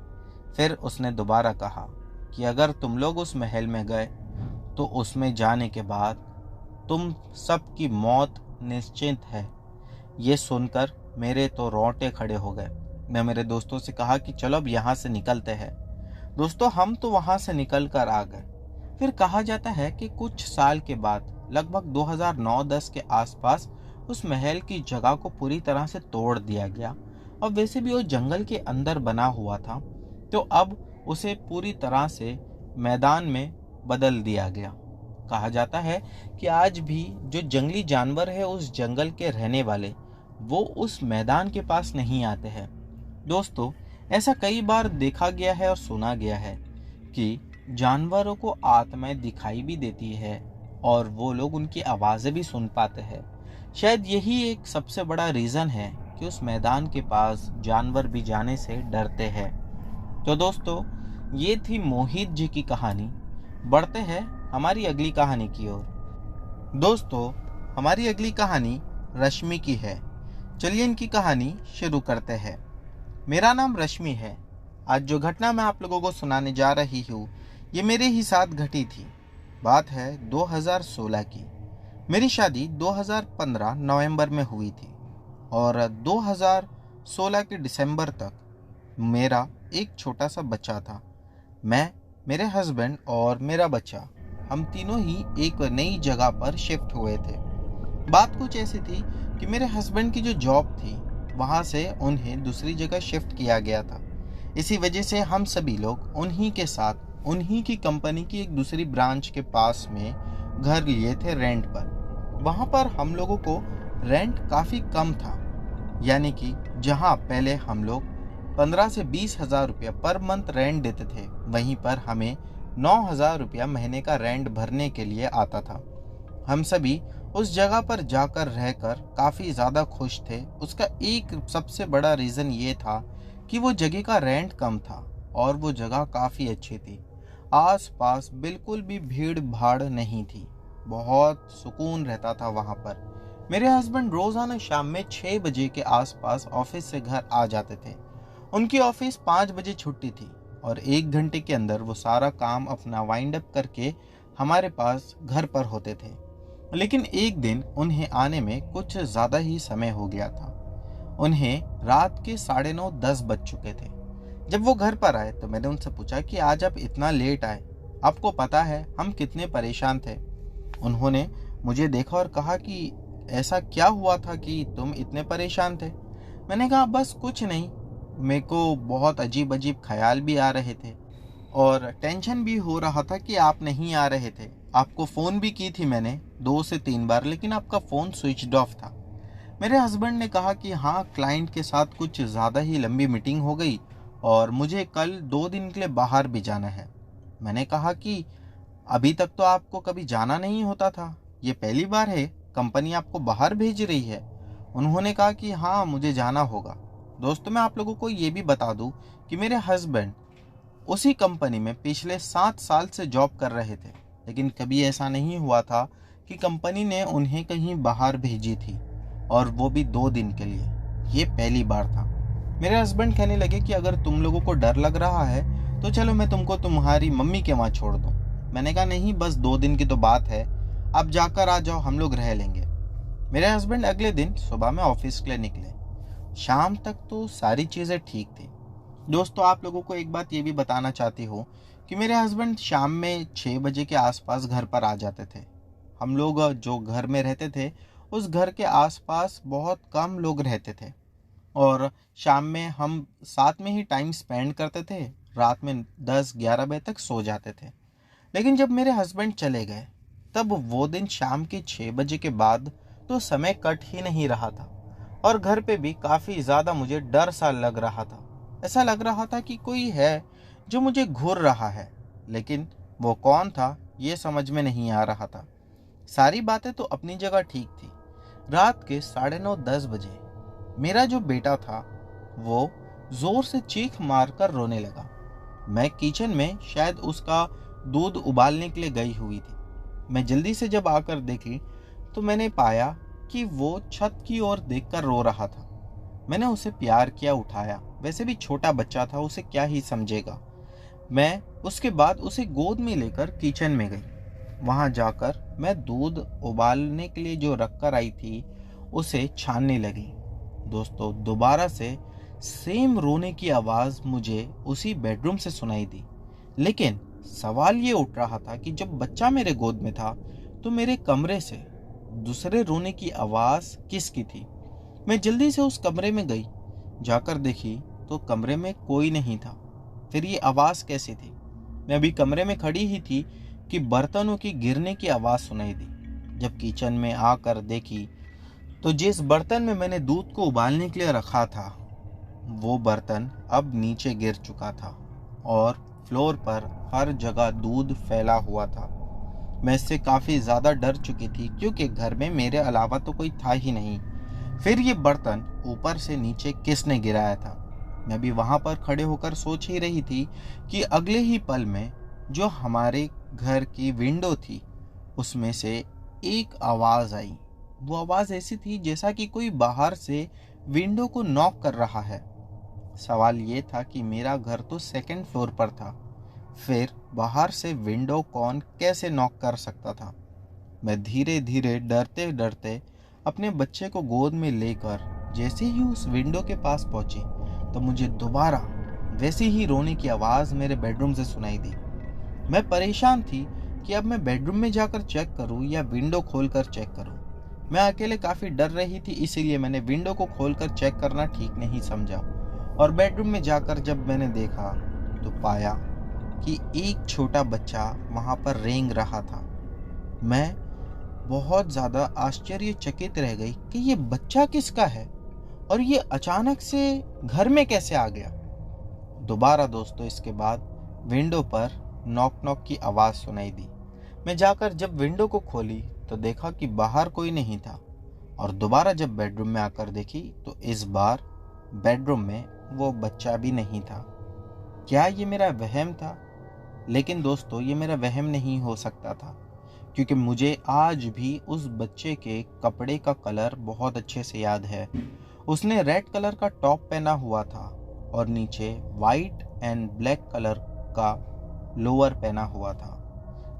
फिर उसने दोबारा कहा कि अगर तुम लोग उस महल में गए तो उसमें जाने के बाद तुम सबकी मौत निश्चित है। ये सुनकर मेरे तो रोंगटे खड़े हो गए। मैं मेरे दोस्तों से कहा कि चलो अब यहाँ से निकलते हैं। दोस्तों, हम तो वहाँ से निकल कर आ गए। फिर कहा जाता है कि कुछ साल के बाद लगभग 2009-10 के आसपास उस महल की जगह को पूरी तरह से तोड़ दिया गया और वैसे भी वो जंगल के अंदर बना हुआ था, तो अब उसे पूरी तरह से मैदान में बदल दिया गया। कहा जाता है कि आज भी जो जंगली जानवर है उस जंगल के रहने वाले वो उस मैदान के पास नहीं आते हैं। दोस्तों, ऐसा कई बार देखा गया है और सुना गया है कि जानवरों को आत्माएं दिखाई भी देती है और वो लोग उनकी आवाज़ें भी सुन पाते हैं। शायद यही एक सबसे बड़ा रीज़न है कि उस मैदान के पास जानवर भी जाने से डरते हैं। तो दोस्तों, ये थी मोहित जी की कहानी। बढ़ते हैं हमारी अगली कहानी की ओर। दोस्तों, हमारी अगली कहानी रश्मि की है। चलिए इनकी कहानी शुरू करते हैं। मेरा नाम रश्मि है। आज जो घटना मैं आप लोगों को सुनाने जा रही हूँ ये मेरे ही साथ घटी थी। बात है 2016 की। मेरी शादी 2015 नवंबर में हुई थी और 2016 के दिसंबर तक मेरा एक छोटा सा बच्चा था। मैं, मेरे हस्बैंड और मेरा बच्चा, हम तीनों ही एक नई जगह पर शिफ्ट हुए थे। बात कुछ ऐसी थी कि मेरे हस्बैंड की जो जॉब थी वहाँ से उन्हें दूसरी जगह शिफ्ट किया गया था। इसी वजह से हम सभी लोग उन्हीं के साथ उन्हीं की कंपनी की एक दूसरी ब्रांच के पास में घर लिए थे रेंट पर। वहाँ पर हम लोगों को रेंट काफ़ी कम था, यानी कि जहाँ पहले हम लोग 15 से 20 हज़ार रुपया पर मंथ रेंट देते थे, वहीं पर हमें 9 हज़ार रुपया महीने का रेंट भरने के लिए आता था। हम सभी उस जगह पर जाकर रहकर काफ़ी ज़्यादा खुश थे। उसका एक सबसे बड़ा रीज़न ये था कि वो जगह का रेंट कम था और वो जगह काफ़ी अच्छी थी। आस-पास बिल्कुल भी भीड़ भाड़ नहीं थी, बहुत सुकून रहता था वहाँ पर। मेरे हस्बैंड रोज़ाना शाम में 6 बजे के आसपास ऑफिस से घर आ जाते थे। उनकी ऑफिस 5 बजे छुट्टी थी और 1 घंटे के अंदर वो सारा काम अपना वाइंड अप करके हमारे पास घर पर होते थे। लेकिन एक दिन उन्हें आने में कुछ ज़्यादा ही समय हो गया था। उन्हें रात के 9:30-10 बज चुके थे। जब वो घर पर आए तो मैंने उनसे पूछा कि आज आप इतना लेट आए, आपको पता है हम कितने परेशान थे। उन्होंने मुझे देखा और कहा कि ऐसा क्या हुआ था कि तुम इतने परेशान थे। मैंने कहा बस कुछ नहीं, मेरे को बहुत अजीब अजीब ख्याल भी आ रहे थे और टेंशन भी हो रहा था कि आप नहीं आ रहे थे। आपको फ़ोन भी की थी मैंने 2 से 3 बार, लेकिन आपका फ़ोन स्विच्ड ऑफ था। मेरे हस्बैंड ने कहा कि हाँ, क्लाइंट के साथ कुछ ज़्यादा ही लंबी मीटिंग हो गई और मुझे कल 2 दिन के लिए बाहर भी जाना है। मैंने कहा कि अभी तक तो आपको कभी जाना नहीं होता था, ये पहली बार है कंपनी आपको बाहर भेज रही है। उन्होंने कहा कि हाँ, मुझे जाना होगा। दोस्तों, मैं आप लोगों को ये भी बता दूं कि मेरे हस्बैंड उसी कंपनी में पिछले 7 साल से जॉब कर रहे थे, लेकिन कभी ऐसा नहीं हुआ था कि कंपनी ने उन्हें कहीं बाहर भेजी थी, और वो भी 2 दिन के लिए। ये पहली बार था। मेरे हस्बैंड कहने लगे कि अगर तुम लोगों को डर लग रहा है तो चलो मैं तुमको तुम्हारी मम्मी के वहाँ छोड़ दूँ। मैंने कहा नहीं, बस 2 दिन की तो बात है, आप जाकर आ जाओ, हम लोग रह लेंगे। मेरे हस्बैंड अगले दिन सुबह में ऑफिस के लिए निकले। शाम तक तो सारी चीज़ें ठीक थी। दोस्तों, आप लोगों को एक बात ये भी बताना चाहती हूँ कि मेरे हस्बैंड शाम में 6 बजे के आसपास घर पर आ जाते थे। हम लोग जो घर में रहते थे उस घर के आसपास बहुत कम लोग रहते थे और शाम में हम साथ में ही टाइम स्पेंड करते थे। रात में 10-11 बजे तक सो जाते थे। लेकिन जब मेरे हस्बैंड चले गए तब वो दिन शाम के 6 बजे के बाद तो समय कट ही नहीं रहा था और घर पे भी काफ़ी ज़्यादा मुझे डर सा लग रहा था। ऐसा लग रहा था कि कोई है जो मुझे घूर रहा है, लेकिन वो कौन था ये समझ में नहीं आ रहा था। सारी बातें तो अपनी जगह ठीक थी। रात के 9:30-10 बजे मेरा जो बेटा था वो जोर से चीख मारकर रोने लगा। मैं किचन में शायद उसका दूध उबालने के लिए गई हुई थी। मैं जल्दी से जब आकर देखी तो मैंने पाया कि वो छत की ओर देखकर रो रहा था। मैंने उसे प्यार किया, उठाया। वैसे भी छोटा बच्चा था, उसे क्या ही समझेगा। मैं उसके बाद उसे गोद में लेकर किचन में गई। वहां जाकर मैं दूध उबालने के लिए जो रख कर आई थी उसे छानने लगी। दोस्तों, दोबारा से सेम रोने की आवाज़ मुझे उसी बेडरूम से सुनाई दी। लेकिन सवाल ये उठ रहा था कि जब बच्चा मेरे गोद में था तो मेरे कमरे से दूसरे रोने की आवाज़ किसकी थी। मैं जल्दी से उस कमरे में गई। जाकर देखी तो कमरे में कोई नहीं था। फिर ये आवाज़ कैसी थी? मैं अभी कमरे में खड़ी ही थी कि बर्तनों की गिरने की आवाज़ सुनाई दी। जब किचन में आकर देखी तो जिस बर्तन में मैंने दूध को उबालने के लिए रखा था वो बर्तन अब नीचे गिर चुका था और फ्लोर पर हर जगह दूध फैला हुआ था। मैं इससे काफ़ी ज़्यादा डर चुकी थी क्योंकि घर में मेरे अलावा तो कोई था ही नहीं। फिर ये बर्तन ऊपर से नीचे किसने गिराया था? मैं भी वहाँ पर खड़े होकर सोच ही रही थी कि अगले ही पल में जो हमारे घर की विंडो थी उसमें से एक आवाज़ आई। वो आवाज़ ऐसी थी जैसा कि कोई बाहर से विंडो को नॉक कर रहा है। सवाल ये था कि मेरा घर तो 2nd फ्लोर पर था, फिर बाहर से विंडो कौन कैसे नॉक कर सकता था? मैं धीरे धीरे डरते डरते अपने बच्चे को गोद में लेकर जैसे ही उस विंडो के पास पहुंची तो मुझे दोबारा वैसी ही रोने की आवाज़ मेरे बेडरूम से सुनाई दी। मैं परेशान थी कि अब मैं बेडरूम में जाकर चेक करूं या विंडो खोलकर चेक करूं। मैं अकेले काफ़ी डर रही थी, इसीलिए मैंने विंडो को खोलकर चेक करना ठीक नहीं समझा। और बेडरूम में जाकर जब मैंने देखा तो पाया कि एक छोटा बच्चा वहाँ पर रेंग रहा था। मैं बहुत ज़्यादा आश्चर्यचकित रह गई कि ये बच्चा किसका है और ये अचानक से घर में कैसे आ गया। दोबारा दोस्तों इसके बाद विंडो पर नॉक नॉक की आवाज़ सुनाई दी। मैं जाकर जब विंडो को खोली तो देखा कि बाहर कोई नहीं था, और दोबारा जब बेडरूम में आकर देखी तो इस बार बेडरूम में वो बच्चा भी नहीं था। क्या ये मेरा वहम था? लेकिन दोस्तों ये मेरा वहम नहीं हो सकता था, क्योंकि मुझे आज भी उस बच्चे के कपड़े का कलर बहुत अच्छे से याद है। उसने रेड कलर का टॉप पहना हुआ था और नीचे वाइट एंड ब्लैक कलर का लोअर पहना हुआ था।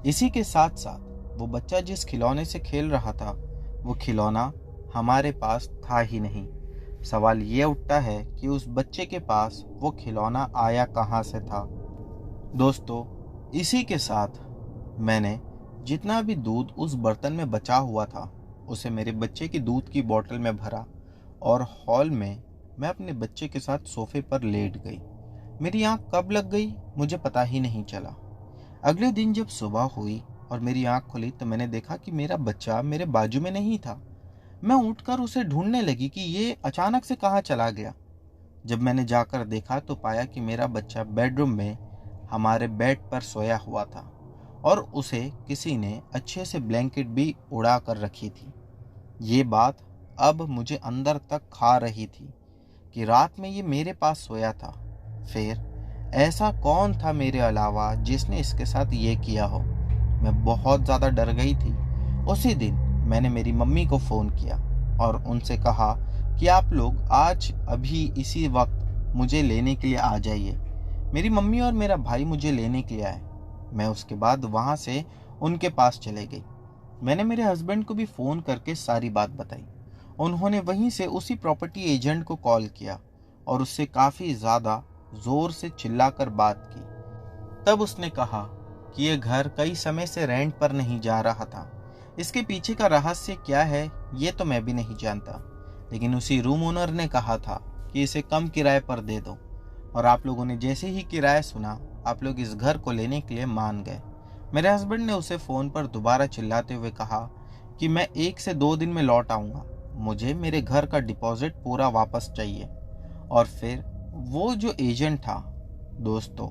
इसी के साथ साथ वो बच्चा जिस खिलौने से खेल रहा था वो खिलौना हमारे पास था ही नहीं। सवाल ये उठता है कि उस बच्चे के पास वो खिलौना आया कहाँ से था। दोस्तों इसी के साथ मैंने जितना भी दूध उस बर्तन में बचा हुआ था उसे मेरे बच्चे की दूध की बोतल में भरा, और हॉल में मैं अपने बच्चे के साथ सोफे पर लेट गई। मेरी आंख कब लग गई मुझे पता ही नहीं चला। अगले दिन जब सुबह हुई और मेरी आंख खुली तो मैंने देखा कि मेरा बच्चा मेरे बाजू में नहीं था। मैं उठकर उसे ढूंढने लगी कि ये अचानक से कहाँ चला गया। जब मैंने जाकर देखा तो पाया कि मेरा बच्चा बेडरूम में हमारे बेड पर सोया हुआ था, और उसे किसी ने अच्छे से ब्लैंकेट भी उड़ा कर रखी थी। ये बात अब मुझे अंदर तक खा रही थी कि रात में ये मेरे पास सोया था। फिर ऐसा कौन था मेरे अलावा जिसने इसके साथ ये किया हो। मैं बहुत ज़्यादा डर गई थी। उसी दिन मैंने मेरी मम्मी को फ़ोन किया और उनसे कहा कि आप लोग आज अभी इसी वक्त मुझे लेने के लिए आ जाइए। मेरी मम्मी और मेरा भाई मुझे लेने के लिए आए। मैं उसके बाद वहाँ से उनके पास चले गई। मैंने मेरे हस्बैंड को भी फ़ोन करके सारी बात बताई। उन्होंने वहीं से उसी प्रॉपर्टी एजेंट को कॉल किया और उससे काफ़ी ज़्यादा ज़ोर से चिल्लाकर बात की। तब उसने कहा कि यह घर कई समय से रेंट पर नहीं जा रहा था। इसके पीछे का रहस्य क्या है ये तो मैं भी नहीं जानता, लेकिन उसी रूम ओनर ने कहा था कि इसे कम किराए पर दे दो, और आप लोगों ने जैसे ही किराया सुना आप लोग इस घर को लेने के लिए मान गए। मेरे हस्बैंड ने उसे फ़ोन पर दोबारा चिल्लाते हुए कहा कि मैं 1 से 2 दिन में लौट आऊँगा, मुझे मेरे घर का डिपॉजिट पूरा वापस चाहिए। और फिर वो जो एजेंट था दोस्तों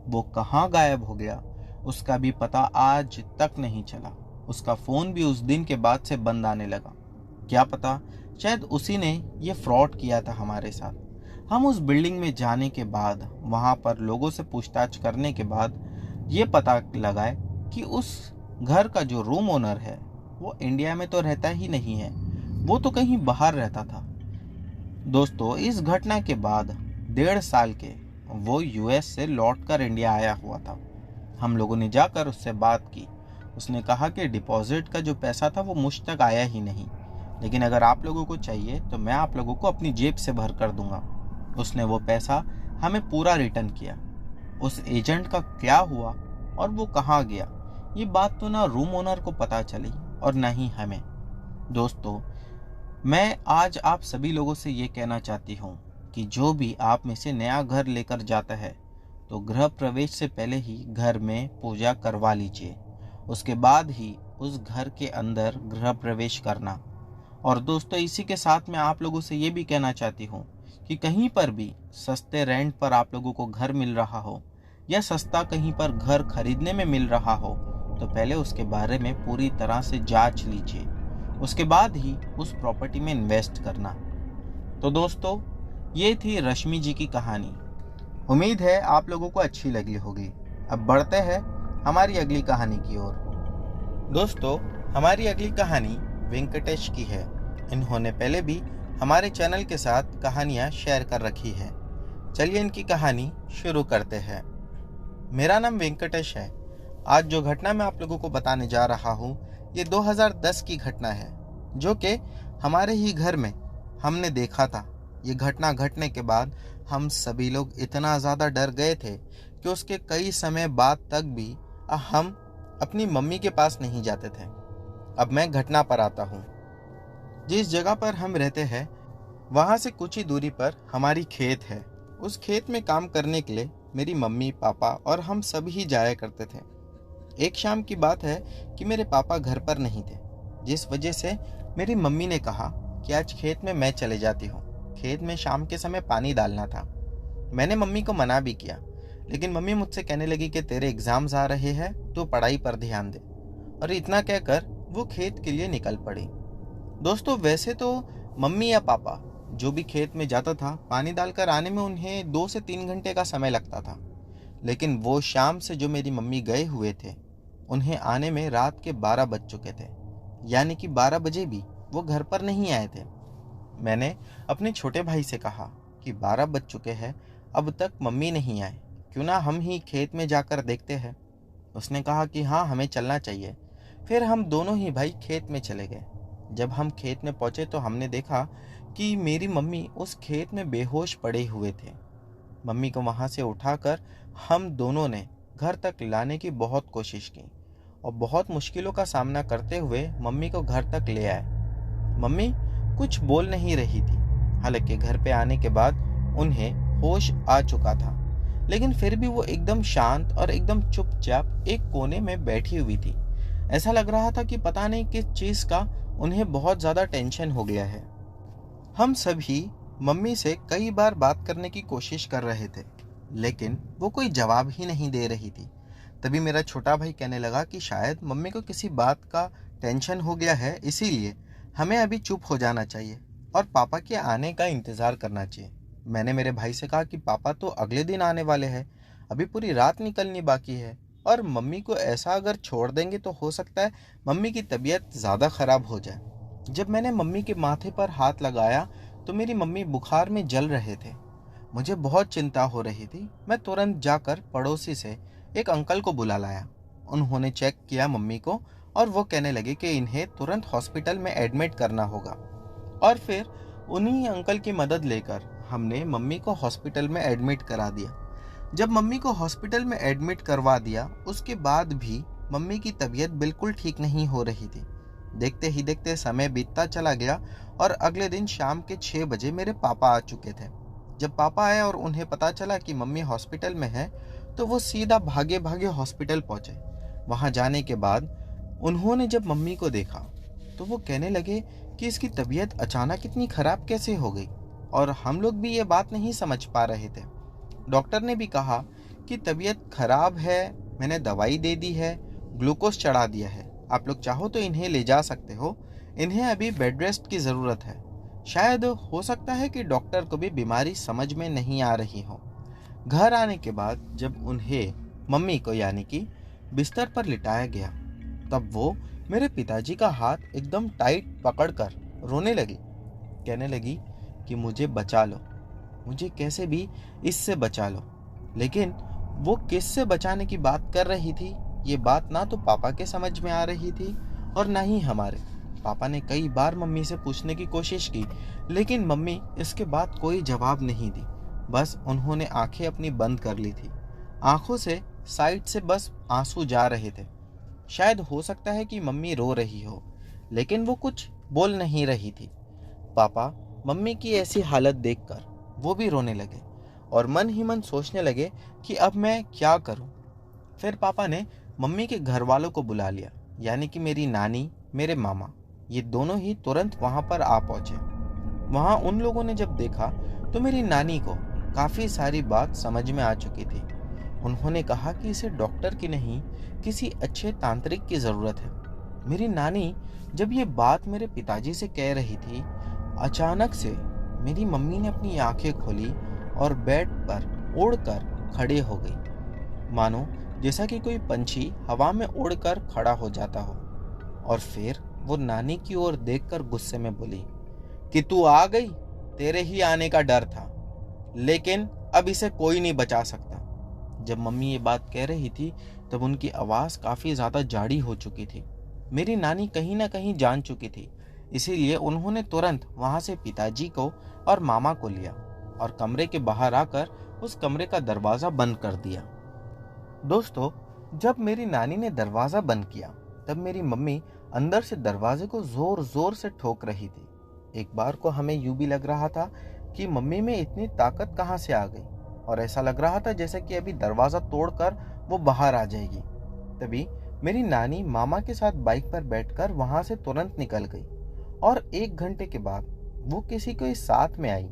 वो कहाँ गायब हो गया उसका भी पता आज तक नहीं चला। उसका फ़ोन भी उस दिन के बाद से बंद आने लगा। क्या पता शायद उसी ने ये फ्रॉड किया था हमारे साथ। हम उस बिल्डिंग में जाने के बाद वहाँ पर लोगों से पूछताछ करने के बाद ये पता लगा कि उस घर का जो रूम ओनर है वो इंडिया में तो रहता ही नहीं है, वो तो कहीं बाहर रहता था। दोस्तों इस घटना के बाद 1.5 साल के वो यूएस से लौटकर इंडिया आया हुआ था। हम लोगों ने जाकर उससे बात की। उसने कहा कि डिपॉजिट का जो पैसा था वो मुझ तक आया ही नहीं, लेकिन अगर आप लोगों को चाहिए तो मैं आप लोगों को अपनी जेब से भर कर दूंगा। उसने वो पैसा हमें पूरा रिटर्न किया। उस एजेंट का क्या हुआ और वो कहाँ गया ये बात तो ना रूम ओनर को पता चली और ना ही हमें। दोस्तों मैं आज आप सभी लोगों से ये कहना चाहती हूँ कि जो भी आप में से नया घर लेकर जाता है तो गृह प्रवेश से पहले ही घर में पूजा करवा लीजिए, उसके बाद ही उस घर के अंदर गृह प्रवेश करना। और दोस्तों इसी के साथ मैं आप लोगों से ये भी कहना चाहती हूँ कि कहीं पर भी सस्ते रेंट पर आप लोगों को घर मिल रहा हो या सस्ता कहीं पर घर खरीदने में मिल रहा हो तो पहले उसके बारे में पूरी तरह से जांच लीजिए, उसके बाद ही उस प्रॉपर्टी में इन्वेस्ट करना। तो दोस्तों ये थी रश्मि जी की कहानी। उम्मीद है आप लोगों को अच्छी लगी होगी। अब बढ़ते हैं हमारी अगली कहानी की ओर। दोस्तों हमारी अगली कहानी वेंकटेश की है। इन्होंने पहले भी हमारे चैनल के साथ कहानियाँ शेयर कर रखी है। चलिए इनकी कहानी शुरू करते हैं। मेरा नाम वेंकटेश है। आज जो घटना मैं आप लोगों को बताने जा रहा हूँ ये 2010 की घटना है, जो कि हमारे ही घर में हमने देखा था। ये घटना घटने के बाद हम सभी लोग इतना ज़्यादा डर गए थे कि उसके कई समय बाद तक भी हम अपनी मम्मी के पास नहीं जाते थे। अब मैं घटना पर आता हूँ। जिस जगह पर हम रहते हैं वहाँ से कुछ ही दूरी पर हमारी खेत है। उस खेत में काम करने के लिए मेरी मम्मी, पापा और हम सब ही जाया करते थे। एक शाम की बात है कि मेरे पापा घर पर नहीं थे, जिस वजह से मेरी मम्मी ने कहा कि आज खेत में मैं चले जाती हूँ। खेत में शाम के समय पानी डालना था। मैंने मम्मी को मना भी किया, लेकिन मम्मी मुझसे कहने लगी कि तेरे एग्जाम्स आ रहे हैं, तो पढ़ाई पर ध्यान दे। और इतना कहकर वो खेत के लिए निकल पड़ी। दोस्तों, वैसे तो मम्मी या पापा जो भी खेत में जाता था, पानी डालकर आने में उन्हें 2 से 3 घंटे का समय लगता था। लेकिन वो शाम से जो मेरी मम्मी गए हुए थे, उन्हें आने में रात के 12 बज चुके थे। यानी कि 12 बजे भी वो घर पर नहीं आए थे। मैंने अपने छोटे भाई से कहा कि 12 बज चुके हैं, अब तक मम्मी नहीं आए, क्यों ना हम ही खेत में जाकर देखते हैं। उसने कहा कि हाँ, हमें चलना चाहिए। फिर हम दोनों ही भाई खेत में चले गए। जब हम खेत में पहुंचे तो हमने देखा कि मेरी मम्मी उस खेत में बेहोश पड़े हुए थे। मम्मी को वहां से उठाकर हम दोनों ने घर तक लाने की बहुत कोशिश की और बहुत मुश्किलों का सामना करते हुए मम्मी को घर तक ले आए। मम्मी कुछ बोल नहीं रही थी, हालांकि घर पे आने के बाद उन्हें होश आ चुका था, लेकिन फिर भी वो एकदम शांत और एकदम चुपचाप एक कोने में बैठी हुई थी। ऐसा लग रहा था कि पता नहीं किस चीज का उन्हें बहुत ज्यादा टेंशन हो गया है। हम सभी मम्मी से कई बार बात करने की कोशिश कर रहे थे, लेकिन वो कोई जवाब ही नहीं दे रही थी। तभी मेरा छोटा भाई कहने लगा कि शायद मम्मी को किसी बात का टेंशन हो गया है, इसीलिए हमें अभी चुप हो जाना चाहिए और पापा के आने का इंतज़ार करना चाहिए। मैंने मेरे भाई से कहा कि पापा तो अगले दिन आने वाले हैं, अभी पूरी रात निकलनी बाकी है, और मम्मी को ऐसा अगर छोड़ देंगे तो हो सकता है मम्मी की तबीयत ज़्यादा ख़राब हो जाए। जब मैंने मम्मी के माथे पर हाथ लगाया तो मेरी मम्मी बुखार में जल रहे थे। मुझे बहुत चिंता हो रही थी। मैं तुरंत जाकर पड़ोसी से एक अंकल को बुला लाया। उन्होंने चेक किया मम्मी को और वो कहने लगे कि इन्हें तुरंत हॉस्पिटल में एडमिट करना होगा। और फिर उन्हीं अंकल की मदद लेकर हमने मम्मी को हॉस्पिटल में एडमिट करा दिया। जब मम्मी को हॉस्पिटल में एडमिट करवा दिया, उसके बाद भी मम्मी की तबीयत बिल्कुल ठीक नहीं हो रही थी। देखते ही देखते समय बीतता चला गया और अगले दिन शाम के 6 बजे मेरे पापा आ चुके थे। जब पापा आए और उन्हें पता चला कि मम्मी हॉस्पिटल में है, तो वो सीधा भागे भागे हॉस्पिटल पहुंचे। वहां जाने के बाद उन्होंने जब मम्मी को देखा तो वो कहने लगे कि इसकी तबीयत अचानक इतनी खराब कैसे हो गई, और हम लोग भी ये बात नहीं समझ पा रहे थे। डॉक्टर ने भी कहा कि तबीयत खराब है, मैंने दवाई दे दी है, ग्लूकोज चढ़ा दिया है, आप लोग चाहो तो इन्हें ले जा सकते हो, इन्हें अभी बेड रेस्ट की ज़रूरत है। शायद हो सकता है कि डॉक्टर को भी बीमारी समझ में नहीं आ रही हो। घर आने के बाद जब उन्हें, मम्मी को यानी कि, बिस्तर पर लिटाया गया, तब वो मेरे पिताजी का हाथ एकदम टाइट पकड़कर रोने लगी। कहने लगी कि मुझे बचा लो, मुझे कैसे भी इससे बचा लो। लेकिन वो किससे बचाने की बात कर रही थी, ये बात ना तो पापा के समझ में आ रही थी और ना ही हमारे। पापा ने कई बार मम्मी से पूछने की कोशिश की, लेकिन मम्मी इसके बाद कोई जवाब नहीं दी। बस उन्होंने आंखें अपनी बंद कर ली थी। आंखों से साइड से बस आंसू जा रहे थे। शायद हो सकता है कि मम्मी रो रही हो, लेकिन वो कुछ बोल नहीं रही थी। पापा मम्मी की ऐसी हालत देखकर वो भी रोने लगे और मन ही मन सोचने लगे कि अब मैं क्या करूं। फिर पापा ने मम्मी के घर वालों को बुला लिया, यानी कि मेरी नानी, मेरे मामा, ये दोनों ही तुरंत वहां पर आ पहुंचे। वहां उन लोगों ने जब देखा तो मेरी नानी को काफ़ी सारी बात समझ में आ चुकी थी। उन्होंने कहा कि इसे डॉक्टर की नहीं, किसी अच्छे तांत्रिक की ज़रूरत है। मेरी नानी जब ये बात मेरे पिताजी से कह रही थी, अचानक से मेरी मम्मी ने अपनी आंखें खोली और बेड पर उड़कर खड़े हो गई, मानो जैसा कि कोई पंछी हवा में उड़कर खड़ा हो जाता हो। और फिर वो नानी की ओर देखकर गुस्से में बोली कि तू आ गई, तेरे ही आने का डर था, लेकिन अब इसे कोई नहीं बचा सकता। जब मम्मी ये बात कह रही थी तब उनकी आवाज़ काफ़ी ज़्यादा जाड़ी हो चुकी थी। मेरी नानी कहीं ना कहीं जान चुकी थी, इसीलिए उन्होंने तुरंत वहाँ से पिताजी को और मामा को लिया और कमरे के बाहर आकर उस कमरे का दरवाज़ा बंद कर दिया। दोस्तों, जब मेरी नानी ने दरवाज़ा बंद किया तब मेरी मम्मी अंदर से दरवाजे को ज़ोर ज़ोर से ठोक रही थी। एक बार को हमें यूं भी लग रहा था कि मम्मी में इतनी ताकत कहाँ से आ गई, और ऐसा लग रहा था जैसे कि अभी दरवाज़ा तोड़कर वो बाहर आ जाएगी। तभी मेरी नानी मामा के साथ बाइक पर बैठकर वहां से तुरंत निकल गई, और 1 घंटे के बाद वो किसी के साथ में आई।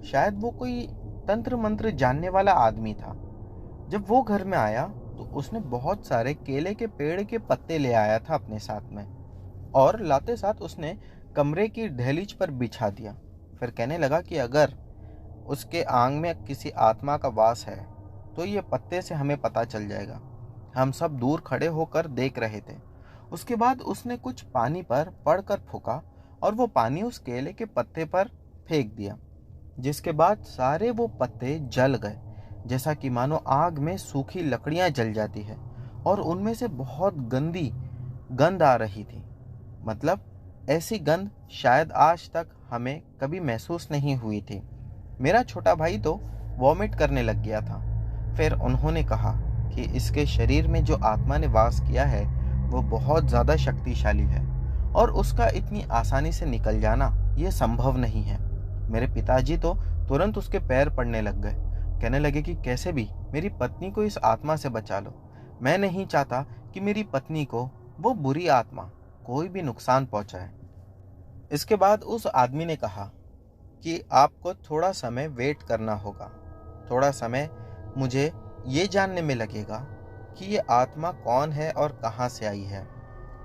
शायद वो कोई तंत्र मंत्र जानने वाला आदमी था। जब वो घर में आया तो उसने बहुत सारे केले के पेड़ के पत्ते ले आया था अपने साथ में, और लाते साथ उसने कमरे की दहलीज पर बिछा दिया। फिर कहने लगा कि अगर उसके आंग में किसी आत्मा का वास है तो ये पत्ते से हमें पता चल जाएगा। हम सब दूर खड़े होकर देख रहे थे। उसके बाद उसने कुछ पानी पर पड़कर फूका, और वो पानी उस केले के पत्ते पर फेंक दिया, जिसके बाद सारे वो पत्ते जल गए, जैसा कि मानो आग में सूखी लकड़ियां जल जाती है, और उनमें से बहुत गंदी गंध आ रही थी। मतलब ऐसी गंध शायद आज तक हमें कभी महसूस नहीं हुई थी। मेरा छोटा भाई तो वॉमिट करने लग गया था। फिर उन्होंने कहा कि इसके शरीर में जो आत्मा ने वास किया है वो बहुत ज़्यादा शक्तिशाली है, और उसका इतनी आसानी से निकल जाना ये संभव नहीं है। मेरे पिताजी तो तुरंत उसके पैर पड़ने लग गए। कहने लगे कि कैसे भी मेरी पत्नी को इस आत्मा से बचा लो। मैं नहीं चाहता कि मेरी पत्नी को वो बुरी आत्मा कोई भी नुकसान पहुंचाए। इसके बाद उस आदमी ने कहा कि आपको थोड़ा समय वेट करना होगा। थोड़ा समय मुझे ये जानने में लगेगा कि ये आत्मा कौन है और कहाँ से आई है।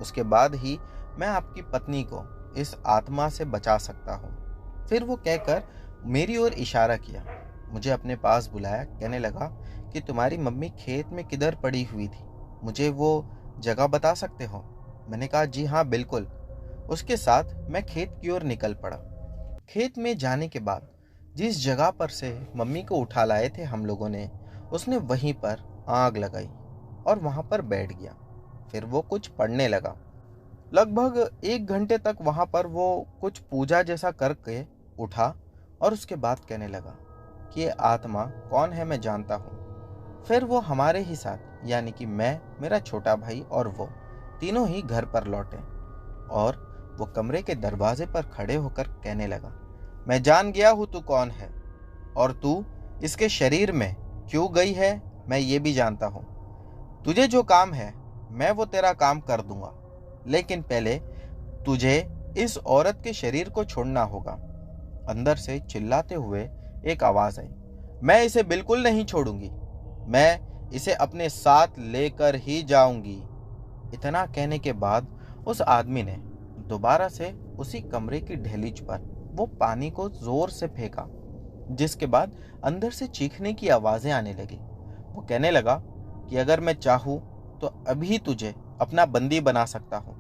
उसके बाद ही मैं आपकी पत्नी को इस आत्मा से बचा सकता हूँ। फिर वो कहकर मेरी ओर इशारा किया, मुझे अपने पास बुलाया। कहने लगा कि तुम्हारी मम्मी खेत में किधर पड़ी हुई थी, मुझे वो जगह बता सकते हो? मैंने कहा जी हाँ बिल्कुल। उसके साथ मैं खेत की ओर निकल पड़ा। खेत में जाने के बाद जिस जगह पर से मम्मी को उठा लाए थे हम लोगों ने, उसने वहीं पर आग लगाई और वहां पर बैठ गया। फिर वो कुछ पढ़ने लगा। लगभग 1 घंटे तक वहां पर वो कुछ पूजा जैसा करके उठा, और उसके बाद कहने लगा कि ये आत्मा कौन है मैं जानता हूँ। फिर वो हमारे ही साथ, यानी कि मैं, मेरा छोटा भाई और वो तीनों ही घर पर लौटे, और वो कमरे के दरवाजे पर खड़े होकर कहने लगा, मैं जान गया हूँ तू कौन है, और तू इसके शरीर में क्यों गई है मैं ये भी जानता हूँ। तुझे जो काम है मैं वो तेरा काम कर दूंगा, लेकिन पहले तुझे इस औरत के शरीर को छोड़ना होगा। अंदर से चिल्लाते हुए एक आवाज आई, मैं इसे बिल्कुल नहीं छोड़ूंगी, मैं इसे अपने साथ लेकर ही जाऊंगी। इतना कहने के बाद उस आदमी ने दोबारा से उसी कमरे की दहलीज पर वो पानी को जोर से फेंका, जिसके बाद अंदर से चीखने की आवाजें आने लगी। वो कहने लगा कि अगर मैं चाहूं तो अभी तुझे अपना बंदी बना सकता हूं।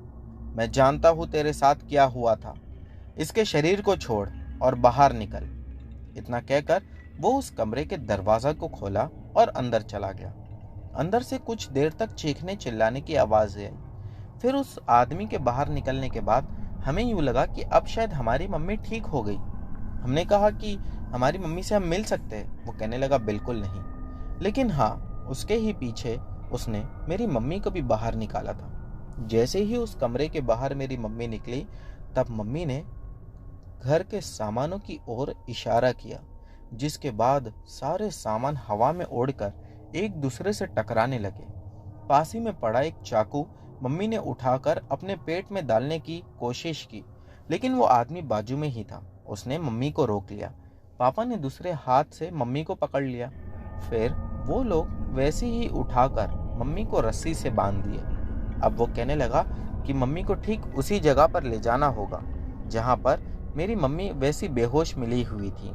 मैं जानता हूं तेरे साथ क्या हुआ था। इसके शरीर को छोड़ और बाहर निकल। इतना कहकर वो उस कमरे के दरवाजा को खोला और अंदर चला गया। अंदर से कुछ देर तक चीखने चिल्लाने की आवाजें आई। फिर उस आदमी के बाहर निकलने के बाद हमें यूं लगा कि अब शायद हमारी मम्मी ठीक हो गई। हमने कहा कि हमारी मम्मी से हम मिल सकते हैं। वो कहने लगा बिल्कुल नहीं, लेकिन हाँ, उसके ही पीछे उसने मेरी मम्मी को भी बाहर निकाला था। जैसे ही उस कमरे के बाहर मेरी मम्मी निकली, तब मम्मी ने घर के सामानों की ओर इशारा किया, जिसके बाद सारे सामान हवा में उड़कर एक दूसरे से टकराने लगे। पास ही में पड़ा एक चाकू मम्मी ने उठाकर अपने पेट में डालने की कोशिश की, लेकिन वो आदमी बाजू में ही था। उसने मम्मी को रोक लिया। पापा ने दूसरे हाथ से मम्मी को पकड़ लिया। फिर वो लोग वैसे ही उठाकर मम्मी को रस्सी से बांध दिए। अब वो कहने लगा कि मम्मी को ठीक उसी जगह पर ले जाना होगा जहाँ पर मेरी मम्मी वैसी बेहोश मिली हुई थी,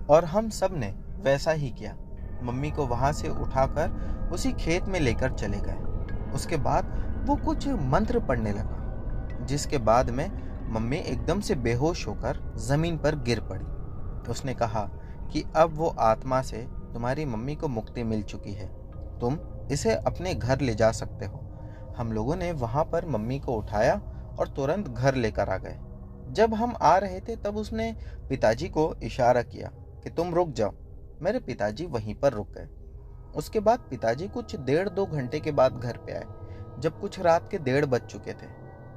और हम सब ने वैसा ही किया। मम्मी को वहां से उठाकर उसी खेत में लेकर चले गए। उसके बाद वो कुछ मंत्र पढ़ने लगा, जिसके बाद में मम्मी एकदम से बेहोश होकर जमीन पर गिर पड़ी। उसने कहा कि अब वो आत्मा से तुम्हारी मम्मी को मुक्ति मिल चुकी है, तुम इसे अपने घर ले जा सकते हो। हम लोगों ने वहां पर मम्मी को उठाया और तुरंत घर लेकर आ गए। जब हम आ रहे थे तब उसने पिताजी को इशारा किया कि तुम रुक जाओ। मेरे पिताजी वहीं पर रुक गए। उसके बाद पिताजी कुछ 1.5-2 घंटे के बाद घर पे आए, जब कुछ रात के 1:30 बज चुके थे।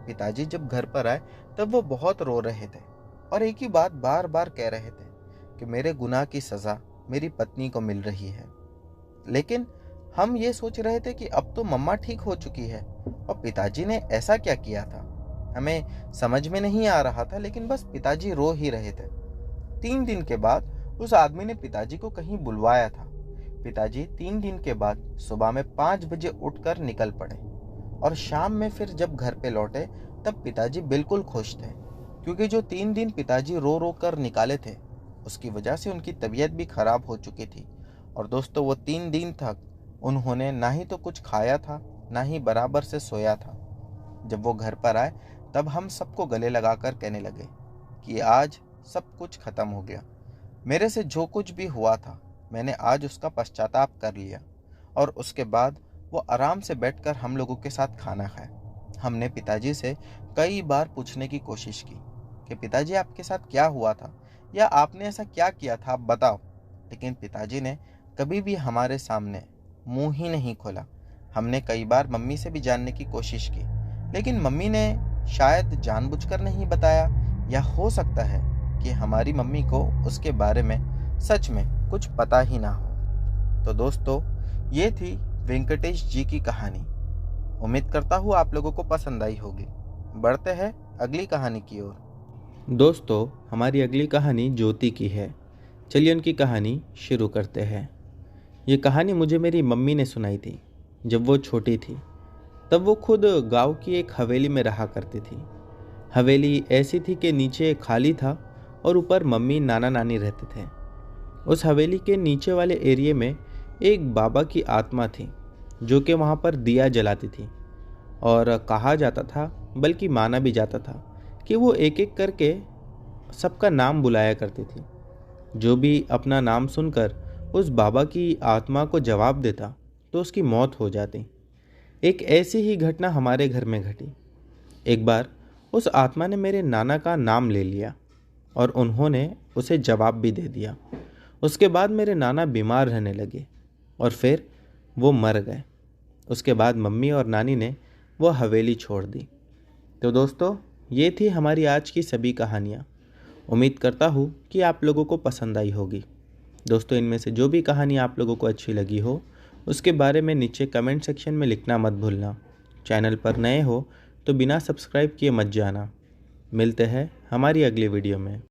पिताजी जब घर पर आए तब वो बहुत रो रहे थे। और एक ही बात बार बार कह रहे थे कि मेरे गुनाह की सज़ा मेरी पत्नी को मिल रही है। लेकिन हम ये सोच रहे थे कि अब तो मम्मा ठीक हो चुकी है और पिताजी ने ऐसा क्या किया था। हमें समझ में नहीं आ रहा था, लेकिन बस पिताजी रो ही रहे थे। 3 दिन के बाद उस आदमी ने पिताजी को कहीं बुलवाया था। पिताजी 3 दिन के बाद सुबह में 5 बजे उठकर निकल पड़े और शाम में फिर जब घर पे लौटे तब पिताजी बिल्कुल खुश थे, क्योंकि जो 3 दिन पिताजी रो रो कर निकाले थे उसकी वजह से उनकी तबीयत भी खराब हो चुकी थी। और दोस्तों, वो 3 दिन तक उन्होंने ना ही तो कुछ खाया था, ना ही बराबर से सोया था। जब वो घर पर आए तब हम सबको गले लगाकर कहने लगे कि आज सब कुछ खत्म हो गया। मेरे से जो कुछ भी हुआ था मैंने आज उसका पश्चाताप कर लिया। और उसके बाद वो आराम से बैठकर हम लोगों के साथ खाना खाया। हमने पिताजी से कई बार पूछने की कोशिश की कि पिताजी आपके साथ क्या हुआ था, या आपने ऐसा क्या किया था, आप बताओ। लेकिन पिताजी ने कभी भी हमारे सामने मुंह ही नहीं खोला। हमने कई बार मम्मी से भी जानने की कोशिश की, लेकिन मम्मी ने शायद जानबूझकर नहीं बताया, या हो सकता है कि हमारी मम्मी को उसके बारे में सच में कुछ पता ही ना हो। तो दोस्तों, ये थी वेंकटेश जी की कहानी। उम्मीद करता हूँ आप लोगों को पसंद आई होगी। बढ़ते हैं अगली कहानी की ओर। दोस्तों, हमारी अगली कहानी ज्योति की है। चलिए उनकी कहानी शुरू करते हैं। ये कहानी मुझे मेरी मम्मी ने सुनाई थी जब वो छोटी थी। तब वो खुद गांव की एक हवेली में रहा करती थी। हवेली ऐसी थी कि नीचे खाली था और ऊपर मम्मी नाना नानी रहते थे। उस हवेली के नीचे वाले एरिया में एक बाबा की आत्मा थी जो कि वहाँ पर दिया जलाती थी। और कहा जाता था, बल्कि माना भी जाता था, कि वो एक एक करके सबका नाम बुलाया करती थी। जो भी अपना नाम सुनकर उस बाबा की आत्मा को जवाब देता तो उसकी मौत हो जाती। एक ऐसी ही घटना हमारे घर में घटी। एक बार उस आत्मा ने मेरे नाना का नाम ले लिया और उन्होंने उसे जवाब भी दे दिया। उसके बाद मेरे नाना बीमार रहने लगे और फिर वो मर गए। उसके बाद मम्मी और नानी ने वो हवेली छोड़ दी। तो दोस्तों, ये थी हमारी आज की सभी कहानियाँ। उम्मीद करता हूँ कि आप लोगों को पसंद आई होगी। दोस्तों, इनमें से जो भी कहानी आप लोगों को अच्छी लगी हो उसके बारे में नीचे कमेंट सेक्शन में लिखना मत भूलना। चैनल पर नए हो तो बिना सब्सक्राइब किए मत जाना। मिलते हैं हमारी अगली वीडियो में।